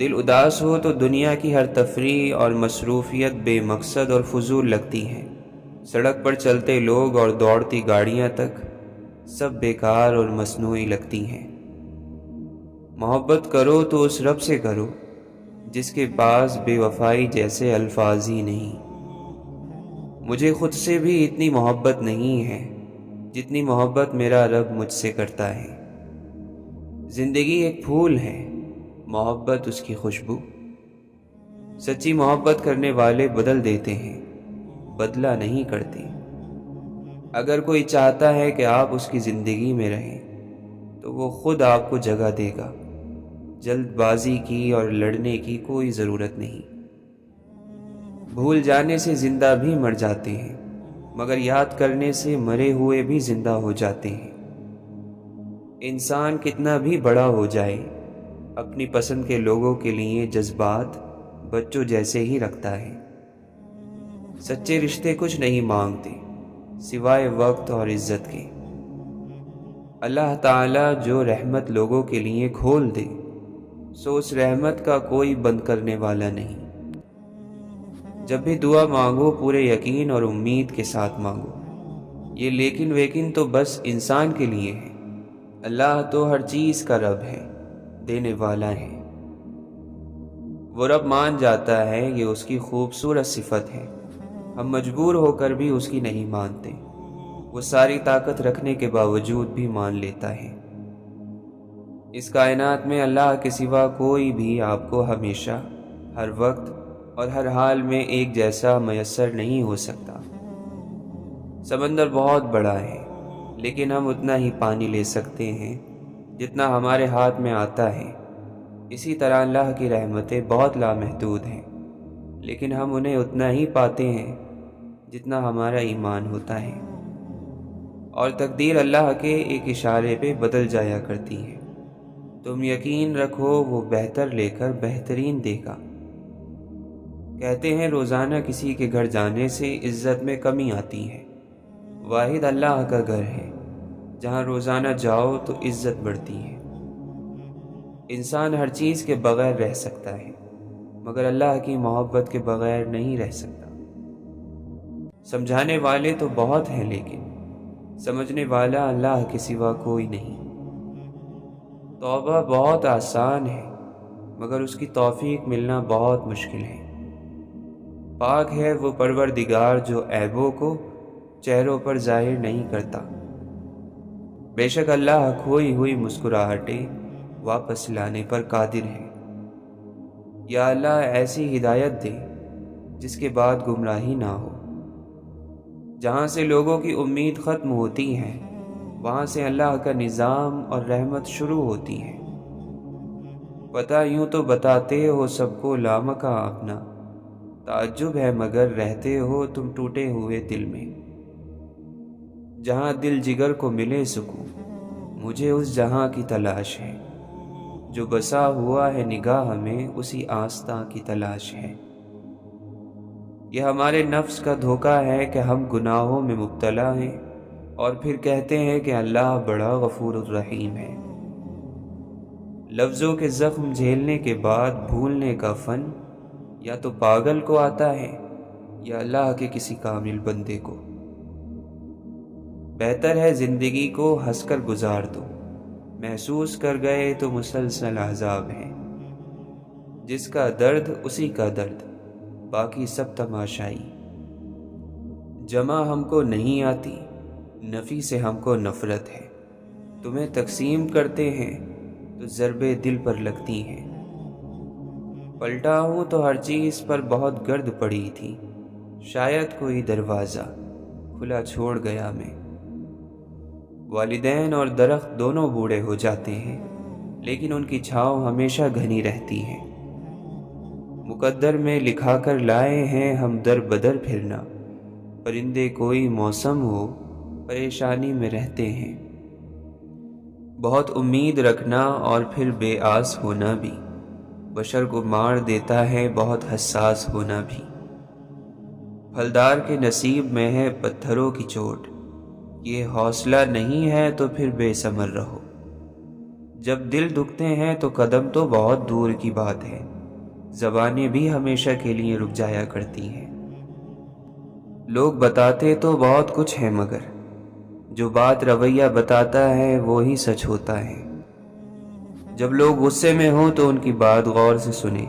دل اداس ہو تو دنیا کی ہر تفریح اور مصروفیت بے مقصد اور فضول لگتی ہے۔ سڑک پر چلتے لوگ اور دوڑتی گاڑیاں تک سب بیکار اور مصنوعی لگتی ہیں۔ محبت کرو تو اس رب سے کرو جس کے پاس بے وفائی جیسے الفاظ ہی نہیں۔ مجھے خود سے بھی اتنی محبت نہیں ہے جتنی محبت میرا رب مجھ سے کرتا ہے۔ زندگی ایک پھول ہے، محبت اس کی خوشبو۔ سچی محبت کرنے والے بدل دیتے ہیں، بدلہ نہیں کرتے۔ اگر کوئی چاہتا ہے کہ آپ اس کی زندگی میں رہیں تو وہ خود آپ کو جگہ دے گا۔ جلد بازی کی اور لڑنے کی کوئی ضرورت نہیں۔ بھول جانے سے زندہ بھی مر جاتے ہیں، مگر یاد کرنے سے مرے ہوئے بھی زندہ ہو جاتے ہیں۔ انسان کتنا بھی بڑا ہو جائے، اپنی پسند کے لوگوں کے لیے جذبات بچوں جیسے ہی رکھتا ہے۔ سچے رشتے کچھ نہیں مانگتے سوائے وقت اور عزت کے۔ اللہ تعالیٰ جو رحمت لوگوں کے لیے کھول دے سو اس رحمت کا کوئی بند کرنے والا نہیں۔ جب بھی دعا مانگو پورے یقین اور امید کے ساتھ مانگو۔ یہ لیکن ویکن تو بس انسان کے لیے ہے۔ اللہ تو ہر چیز کا رب ہے، دینے والا ہے۔ وہ رب مان جاتا ہے، یہ اس کی خوبصورت صفت ہے۔ ہم مجبور ہو کر بھی اس کی نہیں مانتے، وہ ساری طاقت رکھنے کے باوجود بھی مان لیتا ہے۔ اس کائنات میں اللہ کے سوا کوئی بھی آپ کو ہمیشہ، ہر وقت اور ہر حال میں ایک جیسا میسر نہیں ہو سکتا۔ سمندر بہت بڑا ہے، لیکن ہم اتنا ہی پانی لے سکتے ہیں جتنا ہمارے ہاتھ میں آتا ہے۔ اسی طرح اللہ کی رحمتیں بہت لامحدود ہیں، لیکن ہم انہیں اتنا ہی پاتے ہیں جتنا ہمارا ایمان ہوتا ہے۔ اور تقدیر اللہ کے ایک اشارے پہ بدل جایا کرتی ہے۔ تم یقین رکھو وہ بہتر لے کر بہترین دے گا۔ کہتے ہیں روزانہ کسی کے گھر جانے سے عزت میں کمی آتی ہے۔ واحد اللہ کا گھر ہے، جہاں روزانہ جاؤ تو عزت بڑھتی ہے۔ انسان ہر چیز کے بغیر رہ سکتا ہے، مگر اللہ کی محبت کے بغیر نہیں رہ سکتا۔ سمجھانے والے تو بہت ہیں، لیکن سمجھنے والا اللہ کے سوا کوئی نہیں۔ توبہ بہت آسان ہے، مگر اس کی توفیق ملنا بہت مشکل ہے۔ پاک ہے وہ پروردگار جو عیبوں کو چہروں پر ظاہر نہیں کرتا۔ بے شک اللہ کھوئی ہوئی مسکراہٹیں واپس لانے پر قادر ہے۔ یا اللہ ایسی ہدایت دے جس کے بعد گمراہی نہ ہو۔ جہاں سے لوگوں کی امید ختم ہوتی ہے، وہاں سے اللہ کا نظام اور رحمت شروع ہوتی ہے۔ پتہ یوں تو بتاتے ہو سب کو لامکاں اپنا، تعجب ہے مگر رہتے ہو تم ٹوٹے ہوئے دل میں۔ جہاں دل جگر کو ملے سکون، مجھے اس جہاں کی تلاش ہے۔ جو بسا ہوا ہے نگاہ میں اسی آستاں کی تلاش ہے۔ یہ ہمارے نفس کا دھوکہ ہے کہ ہم گناہوں میں مبتلا ہیں اور پھر کہتے ہیں کہ اللہ بڑا غفور الرحیم ہے۔ لفظوں کے زخم جھیلنے کے بعد بھولنے کا فن یا تو پاگل کو آتا ہے یا اللہ کے کسی کامل بندے کو۔ بہتر ہے زندگی کو ہنس کر گزار دو، محسوس کر گئے تو مسلسل عذاب ہے۔ جس کا درد اسی کا درد، باقی سب تماشائی۔ جمع ہم کو نہیں آتی، نفی سے ہم کو نفرت ہے۔ تمہیں تقسیم کرتے ہیں تو ضربے دل پر لگتی ہیں۔ پلٹا ہوں تو ہر چیز پر بہت گرد پڑی تھی، شاید کوئی دروازہ کھلا چھوڑ گیا میں۔ والدین اور درخت دونوں بوڑھے ہو جاتے ہیں، لیکن ان کی چھاؤں ہمیشہ گھنی رہتی ہے۔ مقدر میں لکھا کر لائے ہیں ہم در بدر پھرنا، پرندے کوئی موسم ہو پریشانی میں رہتے ہیں۔ بہت امید رکھنا اور پھر بے آس ہونا بھی بشر کو مار دیتا ہے، بہت حساس ہونا بھی۔ پھلدار کے نصیب میں ہے پتھروں کی چوٹ، یہ حوصلہ نہیں ہے تو پھر بے ثمر رہو۔ جب دل دکھتے ہیں تو قدم تو بہت دور کی بات ہے، زبانیں بھی ہمیشہ کے لیے رک جایا کرتی ہیں۔ لوگ بتاتے تو بہت کچھ ہے، مگر جو بات رویہ بتاتا ہے وہی سچ ہوتا ہے۔ جب لوگ غصے میں ہوں تو ان کی بات غور سے سنیں،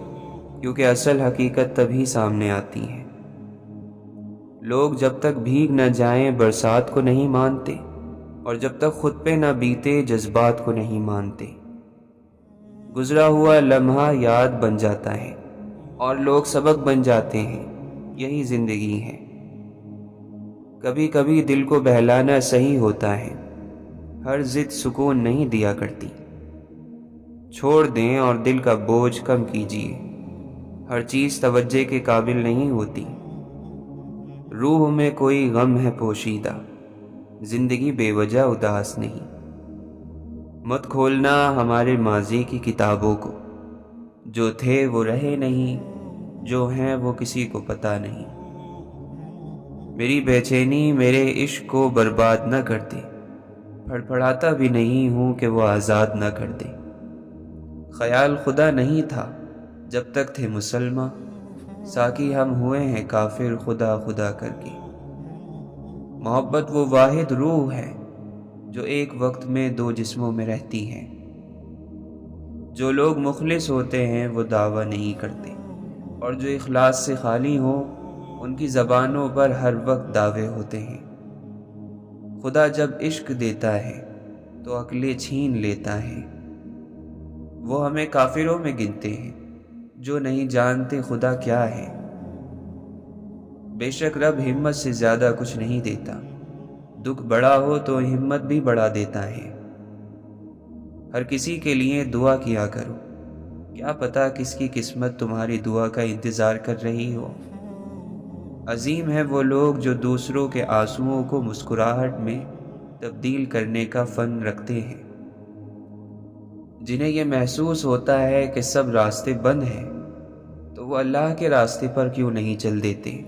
کیونکہ اصل حقیقت تبھی سامنے آتی ہے۔ لوگ جب تک بھیگ نہ جائیں برسات کو نہیں مانتے، اور جب تک خود پہ نہ بیتے جذبات کو نہیں مانتے۔ گزرا ہوا لمحہ یاد بن جاتا ہے اور لوگ سبق بن جاتے ہیں، یہی زندگی ہے۔ کبھی کبھی دل کو بہلانا صحیح ہوتا ہے، ہر ضد سکون نہیں دیا کرتی۔ چھوڑ دیں اور دل کا بوجھ کم کیجیے، ہر چیز توجہ کے قابل نہیں ہوتی۔ روح میں کوئی غم ہے پوشیدہ، زندگی بے وجہ اداس نہیں۔ مت کھولنا ہمارے ماضی کی کتابوں کو، جو تھے وہ رہے نہیں، جو ہیں وہ کسی کو پتہ نہیں۔ میری بے چینی میرے عشق کو برباد نہ کر دے، پھڑپڑاتا بھی نہیں ہوں کہ وہ آزاد نہ کر دے۔ خیال خدا نہیں تھا جب تک تھے مسلماں، ساقی ہم ہوئے ہیں کافر خدا خدا کر کے۔ محبت وہ واحد روح ہے جو ایک وقت میں دو جسموں میں رہتی ہے۔ جو لوگ مخلص ہوتے ہیں وہ دعویٰ نہیں کرتے، اور جو اخلاص سے خالی ہوں ان کی زبانوں پر ہر وقت دعوے ہوتے ہیں۔ خدا جب عشق دیتا ہے تو عقلیں چھین لیتا ہے۔ وہ ہمیں کافروں میں گنتے ہیں جو نہیں جانتے خدا کیا ہے۔ بے شک رب ہمت سے زیادہ کچھ نہیں دیتا، دکھ بڑا ہو تو ہمت بھی بڑھا دیتا ہے۔ ہر کسی کے لیے دعا کیا کرو، کیا پتا کس کی قسمت تمہاری دعا کا انتظار کر رہی ہو۔ عظیم ہے وہ لوگ جو دوسروں کے آنسوؤں کو مسکراہٹ میں تبدیل کرنے کا فن رکھتے ہیں۔ جنہیں یہ محسوس ہوتا ہے کہ سب راستے بند ہیں تو وہ اللہ کے راستے پر کیوں نہیں چل دیتے؟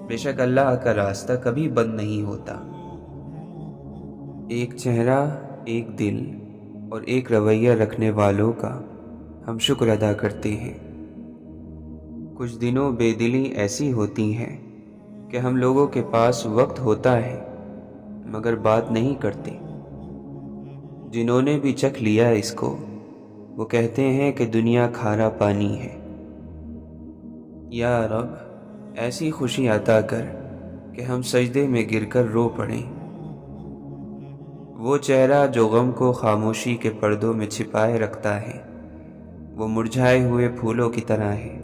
بے شک اللہ کا راستہ کبھی بند نہیں ہوتا۔ ایک چہرہ، ایک دل اور ایک رویہ رکھنے والوں کا ہم شکر ادا کرتے ہیں۔ کچھ دنوں بے دلی ایسی ہوتی ہے کہ ہم لوگوں کے پاس وقت ہوتا ہے مگر بات نہیں کرتے۔ جنہوں نے بھی چکھ لیا اس کو وہ کہتے ہیں کہ دنیا کھارا پانی ہے۔ یا رب ایسی خوشی عطا کر کہ ہم سجدے میں گر کر رو پڑیں۔ وہ چہرہ جو غم کو خاموشی کے پردوں میں چھپائے رکھتا ہے وہ مرجھائے ہوئے پھولوں کی طرح ہے۔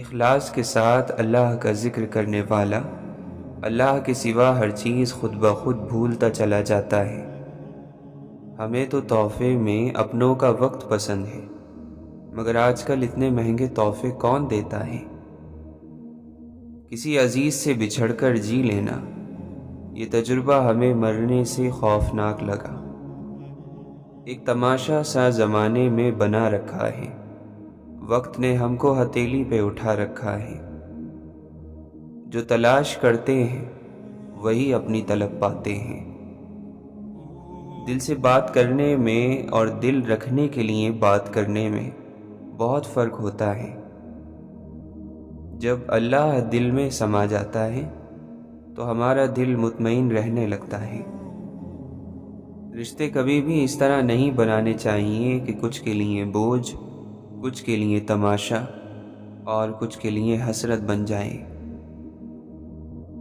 اخلاص کے ساتھ اللہ کا ذکر کرنے والا اللہ کے سوا ہر چیز خود بخود بھولتا چلا جاتا ہے۔ ہمیں تو تحفے میں اپنوں کا وقت پسند ہے، مگر آج کل اتنے مہنگے تحفے کون دیتا ہے؟ کسی عزیز سے بچھڑ کر جی لینا، یہ تجربہ ہمیں مرنے سے خوفناک لگا۔ ایک تماشا سا زمانے میں بنا رکھا ہے، وقت نے ہم کو ہتھیلی پہ اٹھا رکھا ہے۔ جو تلاش کرتے ہیں وہی اپنی طلب پاتے ہیں۔ دل سے بات کرنے میں اور دل رکھنے کے لیے بات کرنے میں بہت فرق ہوتا ہے۔ جب اللہ دل میں سما جاتا ہے تو ہمارا دل مطمئن رہنے لگتا ہے۔ رشتے کبھی بھی اس طرح نہیں بنانے چاہیے کہ کچھ کے لیے بوجھ، کچھ کے لیے تماشا اور کچھ کے لیے حسرت بن جائے۔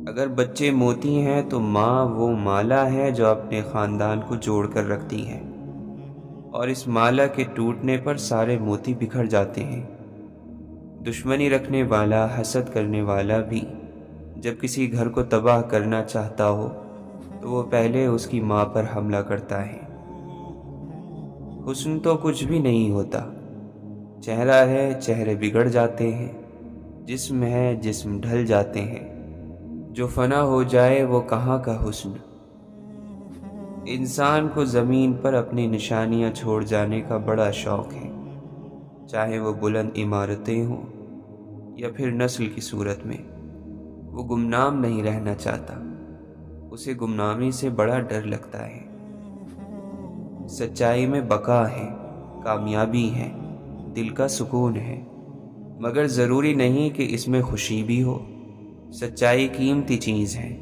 اگر بچے موتی ہیں تو ماں وہ مالا ہے جو اپنے خاندان کو جوڑ کر رکھتی ہے، اور اس مالا کے ٹوٹنے پر سارے موتی بکھر جاتے ہیں۔ دشمنی رکھنے والا، حسد کرنے والا بھی جب کسی گھر کو تباہ کرنا چاہتا ہو تو وہ پہلے اس کی ماں پر حملہ کرتا ہے۔ حسن تو کچھ بھی نہیں ہوتا، چہرہ ہے، چہرے بگڑ جاتے ہیں، جسم ہے، جسم ڈھل جاتے ہیں۔ جو فنا ہو جائے وہ کہاں کا حسن۔ انسان کو زمین پر اپنی نشانیاں چھوڑ جانے کا بڑا شوق ہے، چاہے وہ بلند عمارتیں ہوں یا پھر نسل کی صورت میں۔ وہ گمنام نہیں رہنا چاہتا، اسے گمنامی سے بڑا ڈر لگتا ہے۔ سچائی میں بقا ہے، کامیابی ہے، دل کا سکون ہے۔ مگر ضروری نہیں کہ اس میں خوشی بھی ہو۔ سچائی قیمتی چیز ہے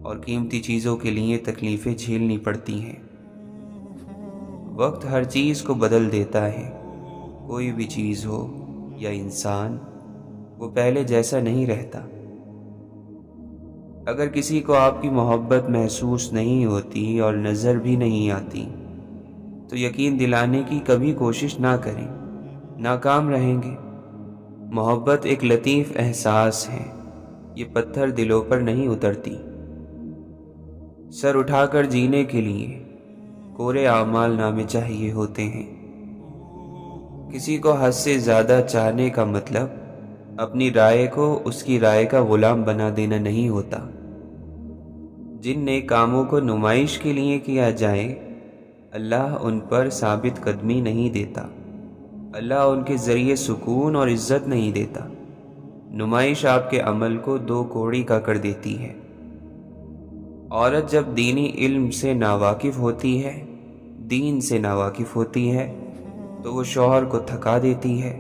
اور قیمتی چیزوں کے لیے تکلیفیں جھیلنی پڑتی ہیں۔ وقت ہر چیز کو بدل دیتا ہے، کوئی بھی چیز ہو یا انسان، وہ پہلے جیسا نہیں رہتا۔ اگر کسی کو آپ کی محبت محسوس نہیں ہوتی اور نظر بھی نہیں آتی تو یقین دلانے کی کبھی کوشش نہ کریں، ناکام رہیں گے۔ محبت ایک لطیف احساس ہے، یہ پتھر دلوں پر نہیں اترتی۔ سر اٹھا کر جینے کے لیے کورے اعمال نامے چاہیے ہوتے ہیں۔ کسی کو حد سے زیادہ چاہنے کا مطلب اپنی رائے کو اس کی رائے کا غلام بنا دینا نہیں ہوتا۔ جن نیک کاموں کو نمائش کے لیے کیا جائے، اللہ ان پر ثابت قدمی نہیں دیتا۔ اللہ ان کے ذریعے سکون اور عزت نہیں دیتا۔ نمائش آپ کے عمل کو دو کوڑی کا کر دیتی ہے۔ عورت جب دینی علم سے ناواقف ہوتی ہے، دین سے ناواقف ہوتی ہے، تو وہ شوہر کو تھکا دیتی ہے،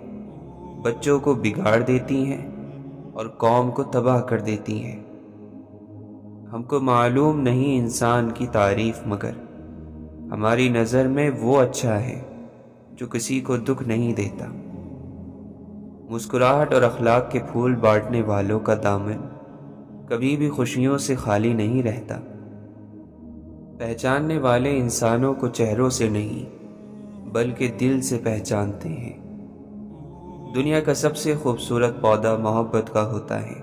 بچوں کو بگاڑ دیتی ہیں اور قوم کو تباہ کر دیتی ہیں۔ ہم کو معلوم نہیں انسان کی تعریف، مگر ہماری نظر میں وہ اچھا ہے جو کسی کو دکھ نہیں دیتا۔ مسکراہٹ اور اخلاق کے پھول بانٹنے والوں کا دامن کبھی بھی خوشیوں سے خالی نہیں رہتا۔ پہچاننے والے انسانوں کو چہروں سے نہیں بلکہ دل سے پہچانتے ہیں۔ دنیا کا سب سے خوبصورت پودا محبت کا ہوتا ہے،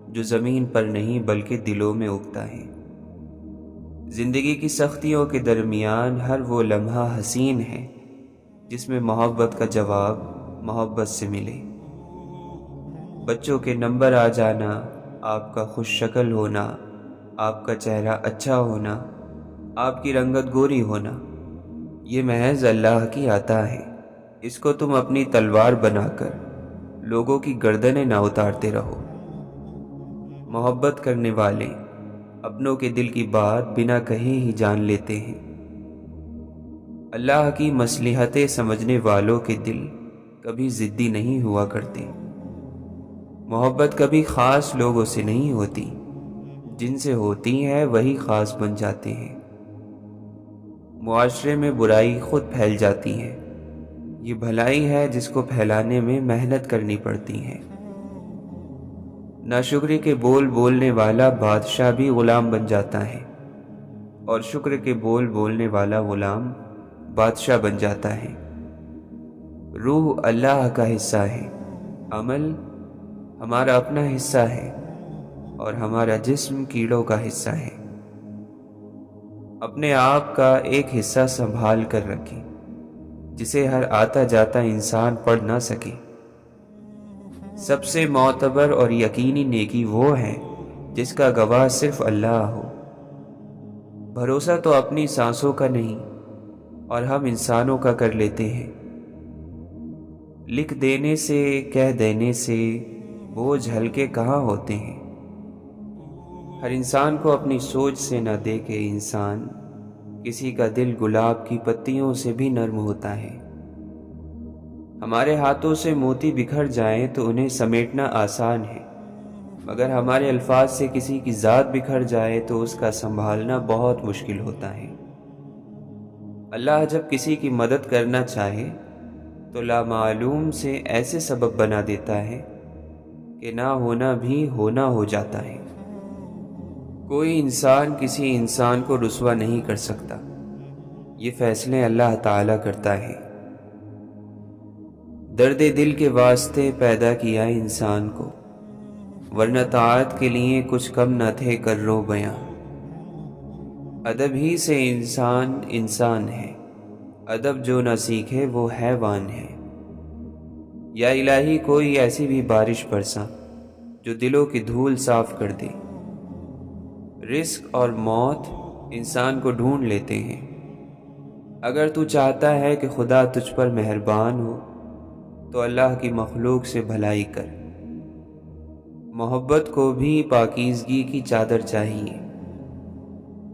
جو زمین پر نہیں بلکہ دلوں میں اگتا ہے۔ زندگی کی سختیوں کے درمیان ہر وہ لمحہ حسین ہے جس میں محبت کا جواب محبت سے ملے۔ بچوں کے نمبر آ جانا، آپ کا خوش شکل ہونا، آپ کا چہرہ اچھا ہونا، آپ کی رنگت گوری ہونا، یہ محض اللہ کی عطا ہے۔ اس کو تم اپنی تلوار بنا کر لوگوں کی گردنیں نہ اتارتے رہو۔ محبت کرنے والے اپنوں کے دل کی بات بنا کہے ہی جان لیتے ہیں۔ اللہ کی مصلحتیں سمجھنے والوں کے دل کبھی ضدی نہیں ہوا کرتے۔ محبت کبھی خاص لوگوں سے نہیں ہوتی، جن سے ہوتی ہے وہی خاص بن جاتے ہیں۔ معاشرے میں برائی خود پھیل جاتی ہے، یہ بھلائی ہے جس کو پھیلانے میں محنت کرنی پڑتی ہے۔ ناشکری کے بول بولنے والا بادشاہ بھی غلام بن جاتا ہے، اور شکر کے بول بولنے والا غلام بادشاہ بن جاتا ہے۔ روح اللہ کا حصہ ہے، عمل ہمارا اپنا حصہ ہے، اور ہمارا جسم کیڑوں کا حصہ ہے۔ اپنے آپ کا ایک حصہ سنبھال کر رکھیں جسے ہر آتا جاتا انسان پڑھ نہ سکے۔ سب سے معتبر اور یقینی نیکی وہ ہے جس کا گواہ صرف اللہ ہو۔ بھروسہ تو اپنی سانسوں کا نہیں اور ہم انسانوں کا کر لیتے ہیں۔ لکھ دینے سے، کہہ دینے سے بوجھ ہلکے کہاں ہوتے ہیں۔ ہر انسان کو اپنی سوچ سے نہ دیکھے انسان، کسی کا دل گلاب کی پتیوں سے بھی نرم ہوتا ہے۔ ہمارے ہاتھوں سے موتی بکھر جائیں تو انہیں سمیٹنا آسان ہے، مگر ہمارے الفاظ سے کسی کی ذات بکھر جائے تو اس کا سنبھالنا بہت مشکل ہوتا ہے۔ اللہ جب کسی کی مدد کرنا چاہے تو لامعلوم سے ایسے سبب بنا دیتا ہے کہ نہ ہونا بھی ہونا ہو جاتا ہے۔ کوئی انسان کسی انسان کو رسوا نہیں کر سکتا، یہ فیصلے اللہ تعالیٰ کرتا ہے۔ درد دل کے واسطے پیدا کیا انسان کو، ورنہ طاعت کے لیے کچھ کم نہ تھے کرو بیاں۔ ادب ہی سے انسان انسان ہے، ادب جو نہ سیکھے وہ حیوان ہے۔ یا الہی کوئی ایسی بھی بارش برسا جو دلوں کی دھول صاف کر دے۔ رزق اور موت انسان کو ڈھونڈ لیتے ہیں۔ اگر تو چاہتا ہے کہ خدا تجھ پر مہربان ہو تو اللہ کی مخلوق سے بھلائی کر۔ محبت کو بھی پاکیزگی کی چادر چاہیے۔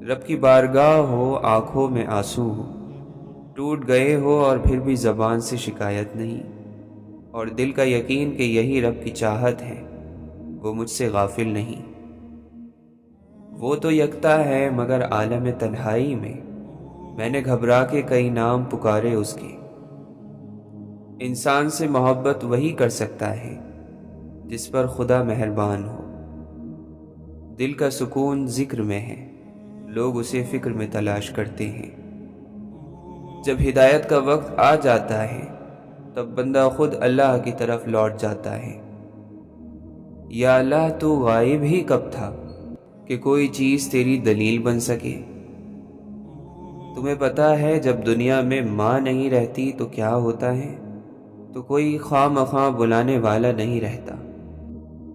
رب کی بارگاہ ہو، آنکھوں میں آنسو ہو، ٹوٹ گئے ہو اور پھر بھی زبان سے شکایت نہیں، اور دل کا یقین کہ یہی رب کی چاہت ہے، وہ مجھ سے غافل نہیں۔ وہ تو یکتا ہے مگر عالم تنہائی میں نے گھبرا کے کئی نام پکارے اس کے۔ انسان سے محبت وہی کر سکتا ہے جس پر خدا مہربان ہو۔ دل کا سکون ذکر میں ہے، لوگ اسے فکر میں تلاش کرتے ہیں۔ جب ہدایت کا وقت آ جاتا ہے تب بندہ خود اللہ کی طرف لوٹ جاتا ہے۔ یا اللہ، تو غائب ہی کب تھا کہ کوئی چیز تیری دلیل بن سکے؟ تمہیں پتہ ہے جب دنیا میں ماں نہیں رہتی تو کیا ہوتا ہے؟ تو کوئی خواہ مخواہ بلانے والا نہیں رہتا۔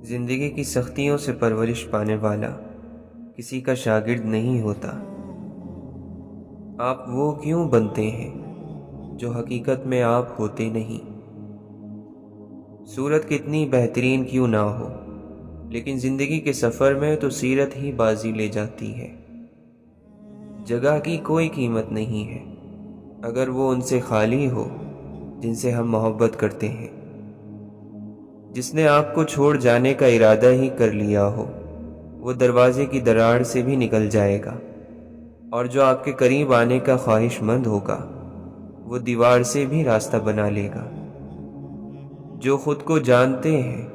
زندگی کی سختیوں سے پرورش پانے والا کسی کا شاگرد نہیں ہوتا۔ آپ وہ کیوں بنتے ہیں جو حقیقت میں آپ ہوتے نہیں؟ صورت کتنی بہترین کیوں نہ ہو، لیکن زندگی کے سفر میں تو سیرت ہی بازی لے جاتی ہے۔ جگہ کی کوئی قیمت نہیں ہے اگر وہ ان سے خالی ہو جن سے ہم محبت کرتے ہیں۔ جس نے آپ کو چھوڑ جانے کا ارادہ ہی کر لیا ہو وہ دروازے کی دراڑ سے بھی نکل جائے گا، اور جو آپ کے قریب آنے کا خواہش مند ہوگا وہ دیوار سے بھی راستہ بنا لے گا۔ جو خود کو جانتے ہیں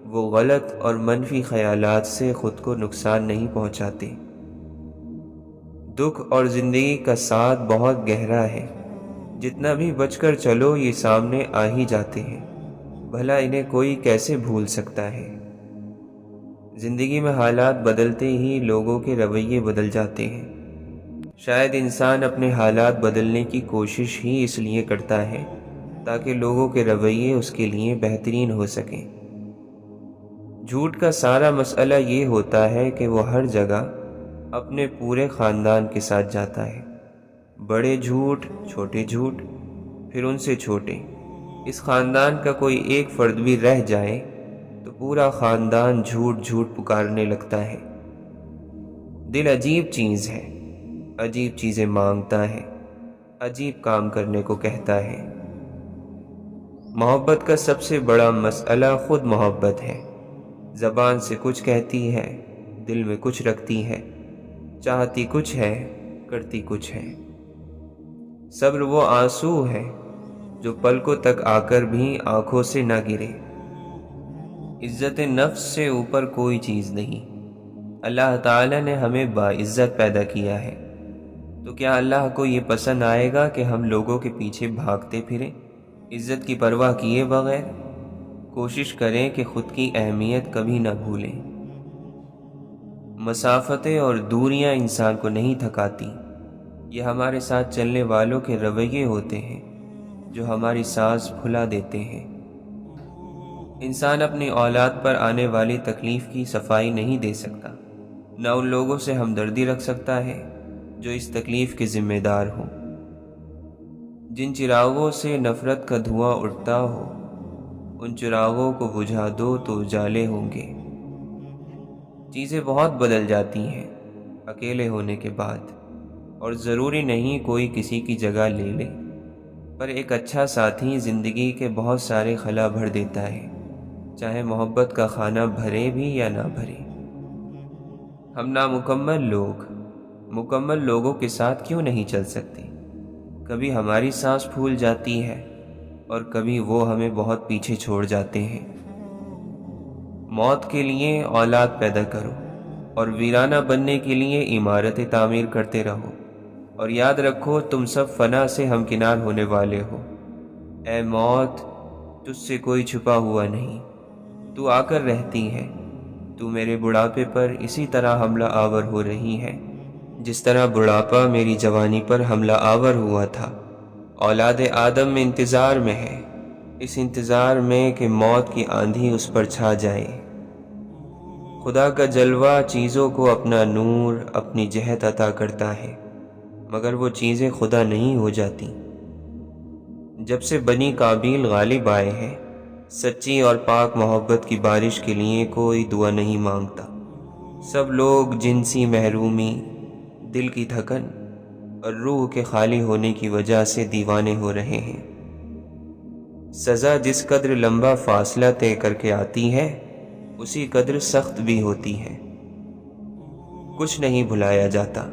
وہ غلط اور منفی خیالات سے خود کو نقصان نہیں پہنچاتے۔ دکھ اور زندگی کا ساتھ بہت گہرا ہے، جتنا بھی بچ کر چلو یہ سامنے آ ہی جاتے ہیں، بھلا انہیں کوئی کیسے بھول سکتا ہے؟ زندگی میں حالات بدلتے ہی لوگوں کے رویے بدل جاتے ہیں۔ شاید انسان اپنے حالات بدلنے کی کوشش ہی اس لیے کرتا ہے تاکہ لوگوں کے رویے اس کے لیے بہترین ہو سکیں۔ جھوٹ کا سارا مسئلہ یہ ہوتا ہے کہ وہ ہر جگہ اپنے پورے خاندان کے ساتھ جاتا ہے۔ بڑے جھوٹ، چھوٹے جھوٹ، پھر ان سے چھوٹے۔ اس خاندان کا کوئی ایک فرد بھی رہ جائے تو پورا خاندان جھوٹ جھوٹ پکارنے لگتا ہے۔ دل عجیب چیز ہے، عجیب چیزیں مانگتا ہے، عجیب کام کرنے کو کہتا ہے۔ محبت کا سب سے بڑا مسئلہ خود محبت ہے۔ زبان سے کچھ کہتی ہے، دل میں کچھ رکھتی ہے، چاہتی کچھ ہے، کرتی کچھ ہے۔ صبر وہ آنسو ہے جو پلکوں تک آ کر بھی آنکھوں سے نہ گرے۔ عزت نفس سے اوپر کوئی چیز نہیں۔ اللہ تعالی نے ہمیں باعزت پیدا کیا ہے، تو کیا اللہ کو یہ پسند آئے گا کہ ہم لوگوں کے پیچھے بھاگتے پھریں عزت کی پرواہ کیے بغیر؟ کوشش کریں کہ خود کی اہمیت کبھی نہ بھولیں۔ مسافتیں اور دوریاں انسان کو نہیں تھکاتی، یہ ہمارے ساتھ چلنے والوں کے رویے ہوتے ہیں جو ہماری سانس پھلا دیتے ہیں۔ انسان اپنی اولاد پر آنے والی تکلیف کی صفائی نہیں دے سکتا، نہ ان لوگوں سے ہمدردی رکھ سکتا ہے جو اس تکلیف کے ذمہ دار ہوں۔ جن چراغوں سے نفرت کا دھواں اٹھتا ہو ان چراغوں کو بجھا دو تو اجالے ہوں گے۔ چیزیں بہت بدل جاتی ہیں اکیلے ہونے کے بعد، اور ضروری نہیں کوئی کسی کی جگہ لے لے، پر ایک اچھا ساتھی زندگی کے بہت سارے خلا بھر دیتا ہے، چاہے محبت کا خانہ بھرے بھی یا نہ بھرے۔ ہم نامکمل لوگ مکمل لوگوں کے ساتھ کیوں نہیں چل سکتے؟ کبھی ہماری سانس پھول جاتی ہے اور کبھی وہ ہمیں بہت پیچھے چھوڑ جاتے ہیں۔ موت کے لیے اولاد پیدا کرو اور ویرانہ بننے کے لیے عمارتیں تعمیر کرتے رہو، اور یاد رکھو تم سب فنا سے ہمکنار ہونے والے ہو۔ اے موت، تجھ سے کوئی چھپا ہوا نہیں، تو آ کر رہتی ہے۔ تو میرے بڑھاپے پر اسی طرح حملہ آور ہو رہی ہے جس طرح بڑھاپا میری جوانی پر حملہ آور ہوا تھا۔ اولاد آدم میں انتظار میں ہے، اس انتظار میں کہ موت کی آندھی اس پر چھا جائے۔ خدا کا جلوہ چیزوں کو اپنا نور، اپنی جہت عطا کرتا ہے، مگر وہ چیزیں خدا نہیں ہو جاتی۔ جب سے بنی قابیل غالب آئے ہیں، سچی اور پاک محبت کی بارش کے لیے کوئی دعا نہیں مانگتا۔ سب لوگ جنسی محرومی، دل کی تھکن اور روح کے خالی ہونے کی وجہ سے دیوانے ہو رہے ہیں۔ سزا جس قدر لمبا فاصلہ طے کر کے آتی ہے اسی قدر سخت بھی ہوتی ہے۔ کچھ نہیں بھلایا جاتا،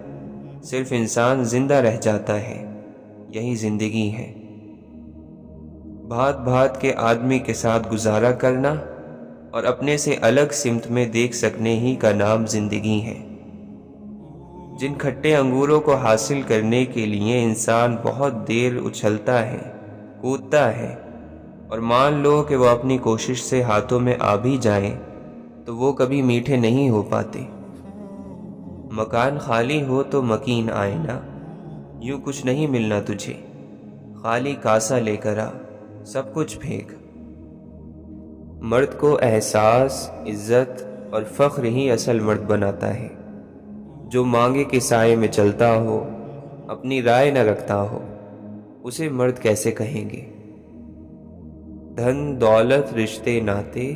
صرف انسان زندہ رہ جاتا ہے، یہی زندگی ہے۔ بھات بھات کے آدمی کے ساتھ گزارا کرنا اور اپنے سے الگ سمت میں دیکھ سکنے ہی کا نام زندگی ہے۔ جن کھٹے انگوروں کو حاصل کرنے کے لیے انسان بہت دیر اچھلتا ہے، کودتا ہے، اور مان لو کہ وہ اپنی کوشش سے ہاتھوں میں آ بھی جائیں تو وہ کبھی میٹھے نہیں ہو پاتے۔ مکان خالی ہو تو مکین آئے نا، یوں کچھ نہیں ملنا تجھے، خالی کاسا لے کر آ، سب کچھ پھینک۔ مرد کو احساس، عزت اور فخر ہی اصل مرد بناتا ہے۔ جو مانگے کے سائے میں چلتا ہو، اپنی رائے نہ رکھتا ہو، اسے مرد کیسے کہیں گے؟ دھن دولت، رشتے ناتے،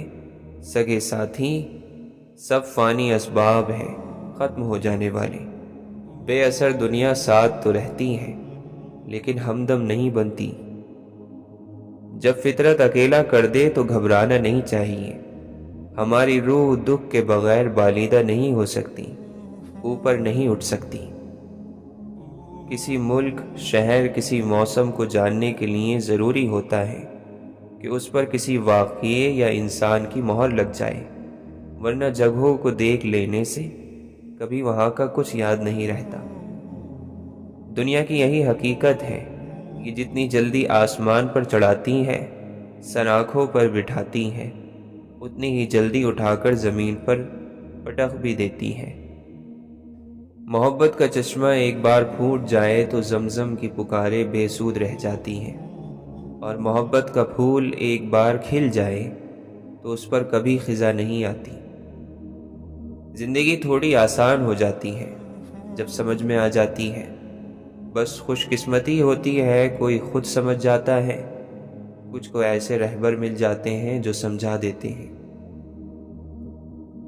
سگے ساتھی، سب فانی اسباب ہیں، ختم ہو جانے والے۔ بے اثر دنیا ساتھ تو رہتی ہے لیکن ہمدم نہیں بنتی۔ جب فطرت اکیلا کر دے تو گھبرانا نہیں چاہیے۔ ہماری روح دکھ کے بغیر بالیدہ نہیں ہو سکتی، اوپر نہیں اٹھ سکتی۔ کسی ملک، شہر، کسی موسم کو جاننے کے لیے ضروری ہوتا ہے کہ اس پر کسی واقعے یا انسان کی مہر لگ جائے، ورنہ جگہوں کو دیکھ لینے سے کبھی وہاں کا کچھ یاد نہیں رہتا۔ دنیا کی یہی حقیقت ہے کہ جتنی جلدی آسمان پر چڑھاتی ہے، سر آنکھوں پر بٹھاتی ہے، اتنی ہی جلدی اٹھا کر زمین پر پٹخ بھی دیتی ہے۔ محبت کا چشمہ ایک بار پھوٹ جائے تو زمزم کی پکاریں بے سود رہ جاتی ہیں، اور محبت کا پھول ایک بار کھل جائے تو اس پر کبھی خزاں نہیں آتی۔ زندگی تھوڑی آسان ہو جاتی ہے جب سمجھ میں آ جاتی ہے۔ بس خوش قسمتی ہوتی ہے، کوئی خود سمجھ جاتا ہے، کچھ کو ایسے رہبر مل جاتے ہیں جو سمجھا دیتے ہیں۔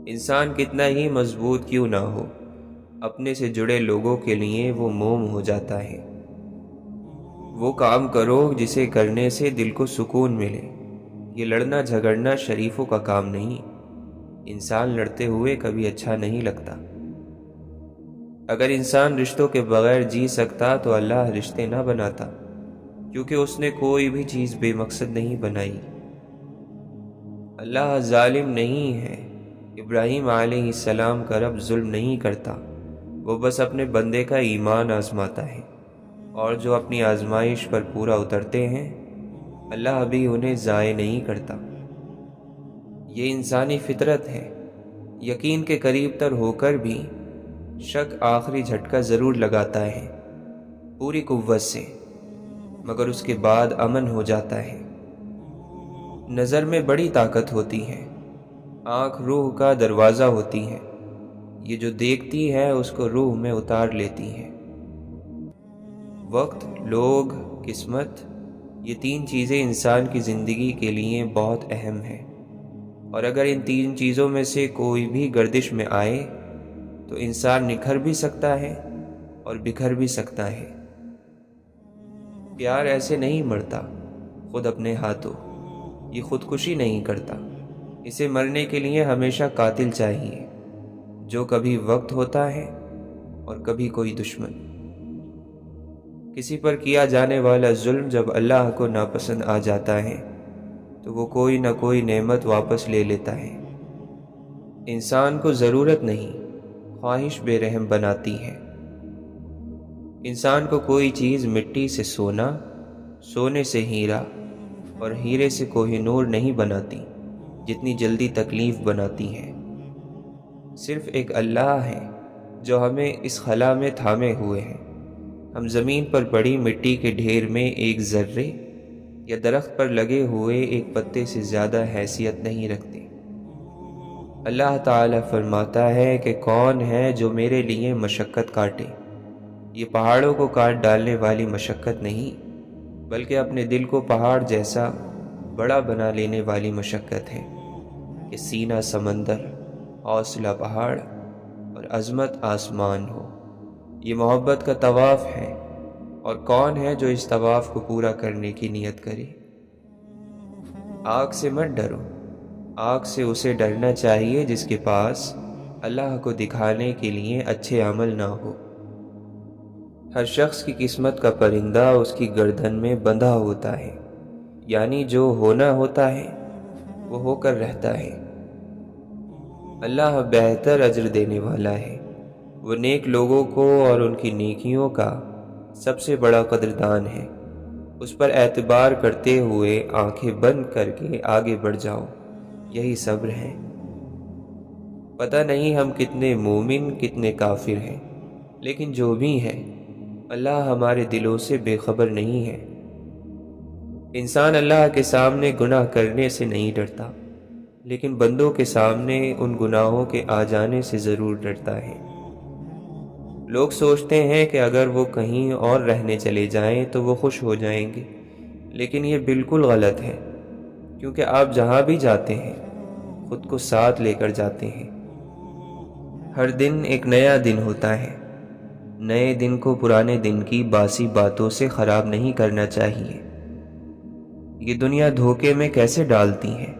انسان کتنا ہی مضبوط کیوں نہ ہو، اپنے سے جڑے لوگوں کے لیے وہ موم ہو جاتا ہے۔ وہ کام کرو جسے کرنے سے دل کو سکون ملے۔ یہ لڑنا جھگڑنا شریفوں کا کام نہیں، انسان لڑتے ہوئے کبھی اچھا نہیں لگتا۔ اگر انسان رشتوں کے بغیر جی سکتا تو اللہ رشتے نہ بناتا، کیونکہ اس نے کوئی بھی چیز بے مقصد نہیں بنائی۔ اللہ ظالم نہیں ہے۔ ابراہیم علیہ السلام کا رب ظلم نہیں کرتا، وہ بس اپنے بندے کا ایمان آزماتا ہے، اور جو اپنی آزمائش پر پورا اترتے ہیں اللہ بھی انہیں ضائع نہیں کرتا۔ یہ انسانی فطرت ہے۔ یقین کے قریب تر ہو کر بھی شک آخری جھٹکا ضرور لگاتا ہے، پوری قوت سے، مگر اس کے بعد امن ہو جاتا ہے۔ نظر میں بڑی طاقت ہوتی ہے، آنکھ روح کا دروازہ ہوتی ہے، یہ جو دیکھتی ہے اس کو روح میں اتار لیتی ہے۔ وقت، لوگ، قسمت، یہ تین چیزیں انسان کی زندگی کے لیے بہت اہم ہیں، اور اگر ان تین چیزوں میں سے کوئی بھی گردش میں آئے تو انسان نکھر بھی سکتا ہے اور بکھر بھی سکتا ہے۔ پیار ایسے نہیں مرتا خود اپنے ہاتھوں، یہ خودکشی نہیں کرتا، اسے مرنے کے لیے ہمیشہ قاتل چاہیے، جو کبھی وقت ہوتا ہے اور کبھی کوئی دشمن۔ کسی پر کیا جانے والا ظلم جب اللہ کو ناپسند آ جاتا ہے تو وہ کوئی نہ کوئی نعمت واپس لے لیتا ہے۔ انسان کو ضرورت نہیں، خواہش بے رحم بناتی ہے۔ انسان کو کوئی چیز مٹی سے سونا، سونے سے ہیرا اور ہیرے سے کوہ نور نہیں بناتی جتنی جلدی تکلیف بناتی ہے۔ صرف ایک اللہ ہے جو ہمیں اس خلا میں تھامے ہوئے ہیں۔ ہم زمین پر پڑی مٹی کے ڈھیر میں ایک ذرے یا درخت پر لگے ہوئے ایک پتے سے زیادہ حیثیت نہیں رکھتے۔ اللہ تعالیٰ فرماتا ہے کہ کون ہے جو میرے لیے مشقت کاٹے؟ یہ پہاڑوں کو کاٹ ڈالنے والی مشقت نہیں، بلکہ اپنے دل کو پہاڑ جیسا بڑا بنا لینے والی مشقت ہے کہ سینہ سمندر، حوصلہ پہاڑ اور عظمت آسمان ہو۔ یہ محبت کا طواف ہے، اور کون ہے جو اس طواف کو پورا کرنے کی نیت کرے؟ آگ سے مت ڈرو، آگ سے اسے ڈرنا چاہیے جس کے پاس اللہ کو دکھانے کے لیے اچھے عمل نہ ہو۔ ہر شخص کی قسمت کا پرندہ اس کی گردن میں بندھا ہوتا ہے، یعنی جو ہونا ہوتا ہے وہ ہو کر رہتا ہے۔ اللہ بہتر اجر دینے والا ہے، وہ نیک لوگوں کو اور ان کی نیکیوں کا سب سے بڑا قدردان ہے۔ اس پر اعتبار کرتے ہوئے آنکھیں بند کر کے آگے بڑھ جاؤ، یہی صبر ہے۔ پتہ نہیں ہم کتنے مومن کتنے کافر ہیں، لیکن جو بھی ہے اللہ ہمارے دلوں سے بے خبر نہیں ہے۔ انسان اللہ کے سامنے گناہ کرنے سے نہیں ڈرتا، لیکن بندوں کے سامنے ان گناہوں کے آ جانے سے ضرور ڈرتا ہے۔ لوگ سوچتے ہیں کہ اگر وہ کہیں اور رہنے چلے جائیں تو وہ خوش ہو جائیں گے، لیکن یہ بالکل غلط ہے، کیونکہ آپ جہاں بھی جاتے ہیں خود کو ساتھ لے کر جاتے ہیں۔ ہر دن ایک نیا دن ہوتا ہے، نئے دن کو پرانے دن کی باسی باتوں سے خراب نہیں کرنا چاہیے۔ یہ دنیا دھوکے میں کیسے ڈالتی ہے،